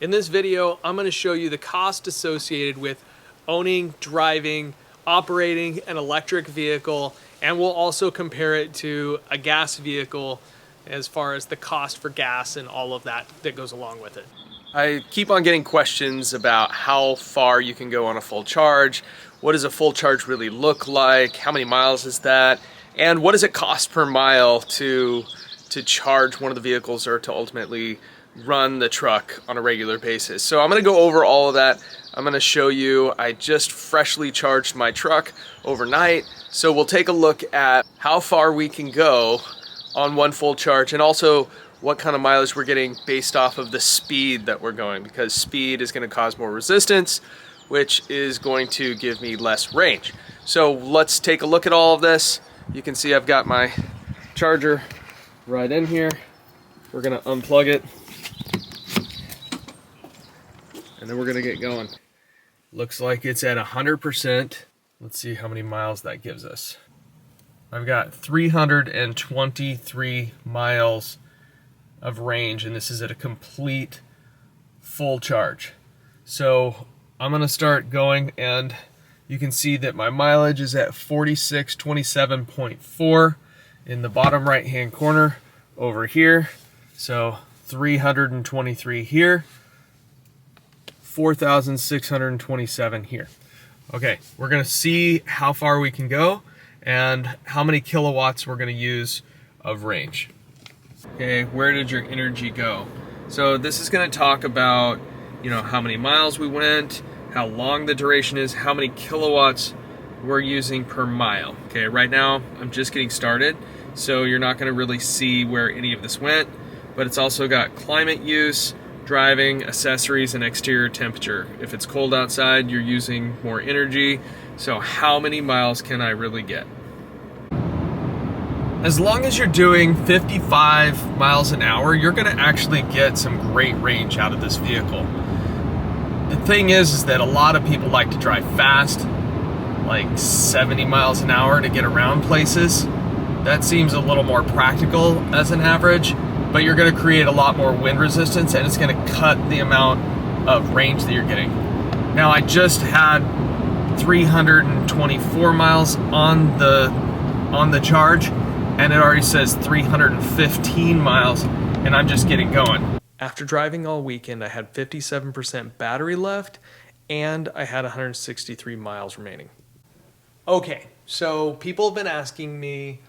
In this video, I'm going to show you the cost associated with owning, driving, operating an electric vehicle, and we'll also compare it to a gas vehicle as far as the cost for gas and all of that goes along with it. I keep on getting questions about how far you can go on a full charge, what does a full charge really look like, how many miles is that, and what does it cost per mile to charge one of the vehicles or to ultimately run the truck on a regular basis. So I'm going to go over all of that. I'm going to show you, I just freshly charged my truck overnight, so we'll take a look at how far we can go on one full charge and also what kind of mileage we're getting based off of the speed that we're going, because speed is going to cause more resistance, which is going to give me less range. So let's take a look at all of this. You can see I've got my charger right in here. We're going to unplug it and then we're going to get going. Looks like it's at 100%. Let's see how many miles that gives us. I've got 323 miles of range, and this is at a complete full charge. So I'm gonna start going, and you can see that my mileage is at 4627.4 in the bottom right hand corner over here. So 323 here, 4,627 here. Okay, we're gonna see how far we can go and how many kilowatts we're gonna use of range. Okay, where did your energy go? So this is gonna talk about, how many miles we went, how long the duration is, how many kilowatts we're using per mile. Okay, right now I'm just getting started, so you're not gonna really see where any of this went, but it's also got climate use, driving, accessories, and exterior temperature. If it's cold outside, you're using more energy. So how many miles can I really get? As long as you're doing 55 miles an hour, you're gonna actually get some great range out of this vehicle. The thing is that a lot of people like to drive fast, like 70 miles an hour to get around places. That seems a little more practical as an average, but you're gonna create a lot more wind resistance and it's gonna cut the amount of range that you're getting. Now I just had 324 miles on the charge, and it already says 315 miles, and I'm just getting going. After driving all weekend, I had 57% battery left, and I had 163 miles remaining. Okay, so people have been asking me,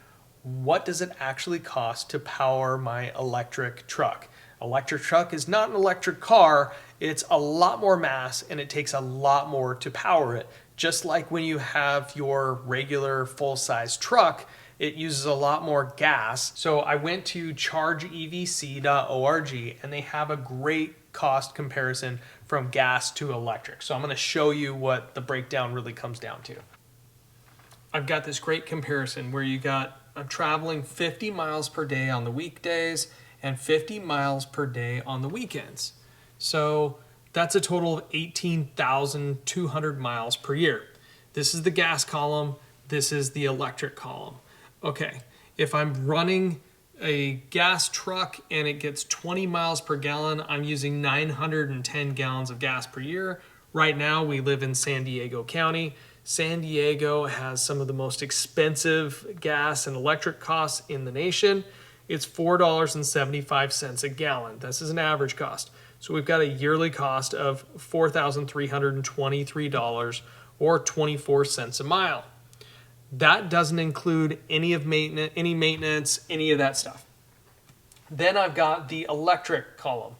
what does it actually cost to power my electric truck? Electric truck is not an electric car. It's a lot more mass and it takes a lot more to power it. Just like when you have your regular full-size truck, it uses a lot more gas. So I went to chargeevc.org and they have a great cost comparison from gas to electric. So I'm going to show you what the breakdown really comes down to. I've got this great comparison where I'm traveling 50 miles per day on the weekdays and 50 miles per day on the weekends. So that's a total of 18,200 miles per year. This is the gas column. This is the electric column. Okay, if I'm running a gas truck and it gets 20 miles per gallon, I'm using 910 gallons of gas per year. Right now, we live in San Diego County. San Diego has some of the most expensive gas and electric costs in the nation. It's $4.75 a gallon. This is an average cost. So we've got a yearly cost of $4,323 or 24 cents a mile. That doesn't include any maintenance, any of that stuff. Then I've got the electric column,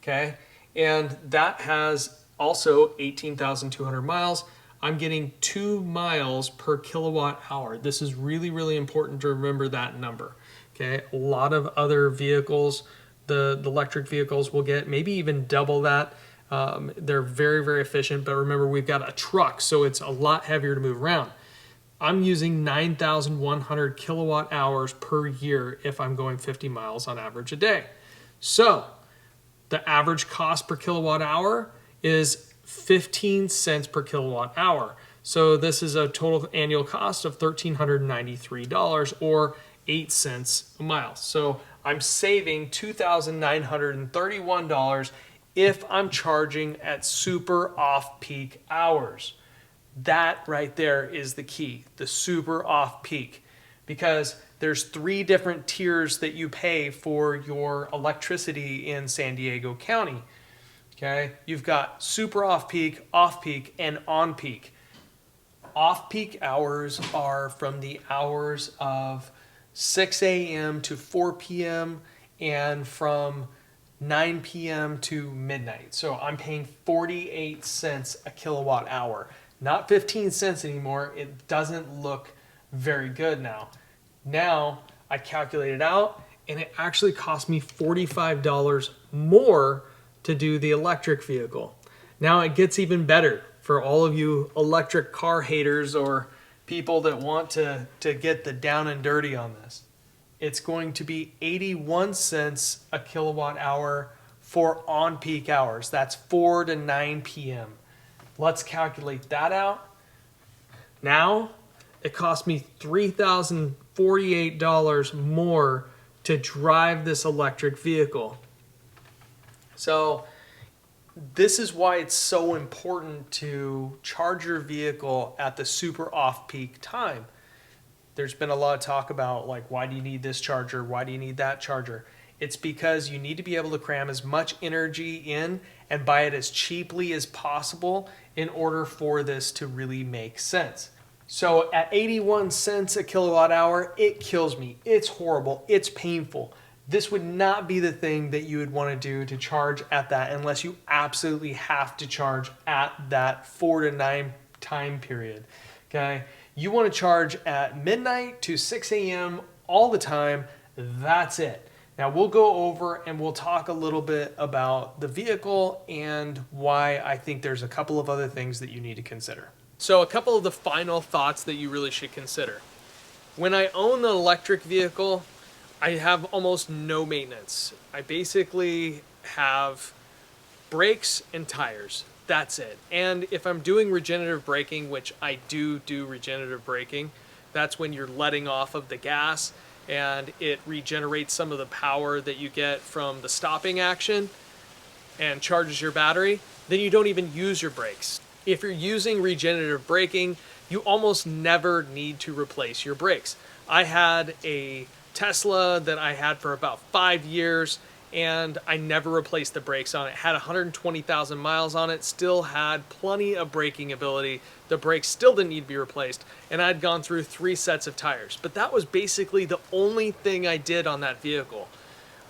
okay? And that has also 18,200 miles. I'm getting 2 miles per kilowatt hour. This is really, really important to remember that number, okay? A lot of other vehicles, the electric vehicles will get maybe even double that. They're very, very efficient, but remember we've got a truck, so it's a lot heavier to move around. I'm using 9,100 kilowatt hours per year if I'm going 50 miles on average a day. So the average cost per kilowatt hour is 15 cents per kilowatt hour. So this is a total annual cost of $1,393 or 8 cents a mile. So I'm saving $2,931 if I'm charging at super off-peak hours. That right there is the key, the super off-peak, because there's 3 different tiers that you pay for your electricity in San Diego County. Okay, you've got super off-peak, and on-peak. Off-peak hours are from the hours of 6 a.m. to 4 p.m. and from 9 p.m. to midnight. So I'm paying 48 cents a kilowatt hour, not 15 cents anymore. It doesn't look very good now. Now I calculated out and it actually cost me $45 more to do the electric vehicle. Now it gets even better for all of you electric car haters or people that want to get the down and dirty on this. It's going to be 81 cents a kilowatt hour for on-peak hours. That's 4 to 9 p.m. Let's calculate that out. Now it cost me $3,048 more to drive this electric vehicle. So this is why it's so important to charge your vehicle at the super off-peak time. There's been a lot of talk about, like, why do you need this charger? Why do you need that charger? It's because you need to be able to cram as much energy in and buy it as cheaply as possible in order for this to really make sense. So at 81 cents a kilowatt hour, it kills me. It's horrible. It's painful. This would not be the thing that you would want to do to charge at that unless you absolutely have to charge at that 4 to 9 time period. Okay? You want to charge at midnight to 6 a.m. all the time. That's it. Now we'll go over and we'll talk a little bit about the vehicle and why I think there's a couple of other things that you need to consider. So a couple of the final thoughts that you really should consider. When I own the electric vehicle, I have almost no maintenance. I basically have brakes and tires. That's it. And if I'm doing regenerative braking, which I do regenerative braking, that's when you're letting off of the gas and it regenerates some of the power that you get from the stopping action and charges your battery, then you don't even use your brakes. If you're using regenerative braking, you almost never need to replace your brakes. I had a Tesla that I had for about 5 years and I never replaced the brakes on it. Had 120,000 miles on it, still had plenty of braking ability. The brakes still didn't need to be replaced, and I'd gone through 3 sets of tires. But that was basically the only thing I did on that vehicle.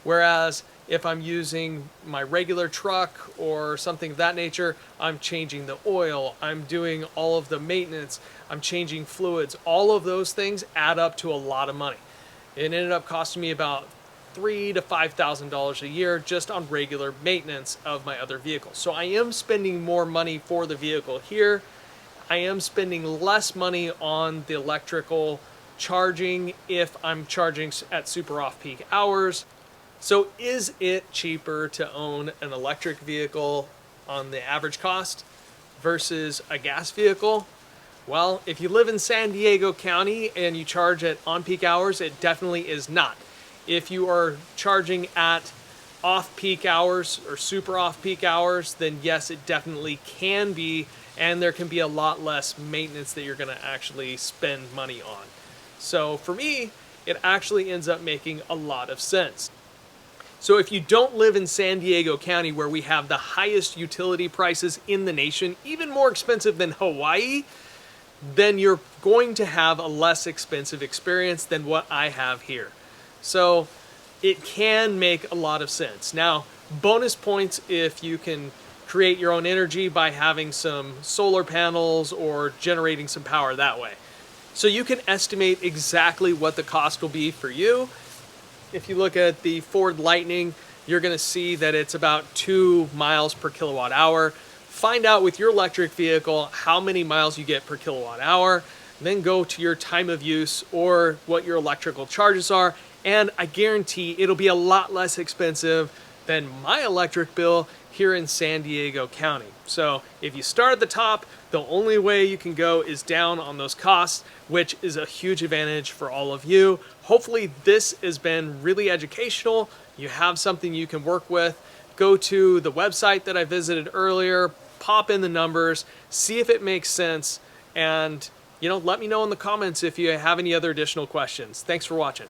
Whereas if I'm using my regular truck or something of that nature, I'm changing the oil, I'm doing all of the maintenance, I'm changing fluids. All of those things add up to a lot of money. It ended up costing me about $3,000 to $5,000 a year just on regular maintenance of my other vehicles. So I am spending more money for the vehicle here. I am spending less money on the electrical charging if I'm charging at super off-peak hours. So is it cheaper to own an electric vehicle on the average cost versus a gas vehicle? Well, if you live in San Diego County and you charge at on-peak hours, it definitely is not. If you are charging at off-peak hours or super off-peak hours, then yes, it definitely can be, and there can be a lot less maintenance that you're going to actually spend money on. So for me, it actually ends up making a lot of sense. So if you don't live in San Diego County, where we have the highest utility prices in the nation, even more expensive than Hawaii, then you're going to have a less expensive experience than what I have here. So it can make a lot of sense. Now, bonus points if you can create your own energy by having some solar panels or generating some power that way. So you can estimate exactly what the cost will be for you. If you look at the Ford Lightning, you're going to see that it's about 2 miles per kilowatt hour. Find out with your electric vehicle how many miles you get per kilowatt hour, then go to your time of use or what your electrical charges are, and I guarantee it'll be a lot less expensive than my electric bill here in San Diego County. So if you start at the top, the only way you can go is down on those costs, which is a huge advantage for all of you. Hopefully this has been really educational. You have something you can work with go to the website that I visited earlier, pop in the numbers, see if it makes sense, and let me know in the comments if you have any other additional questions. Thanks for watching.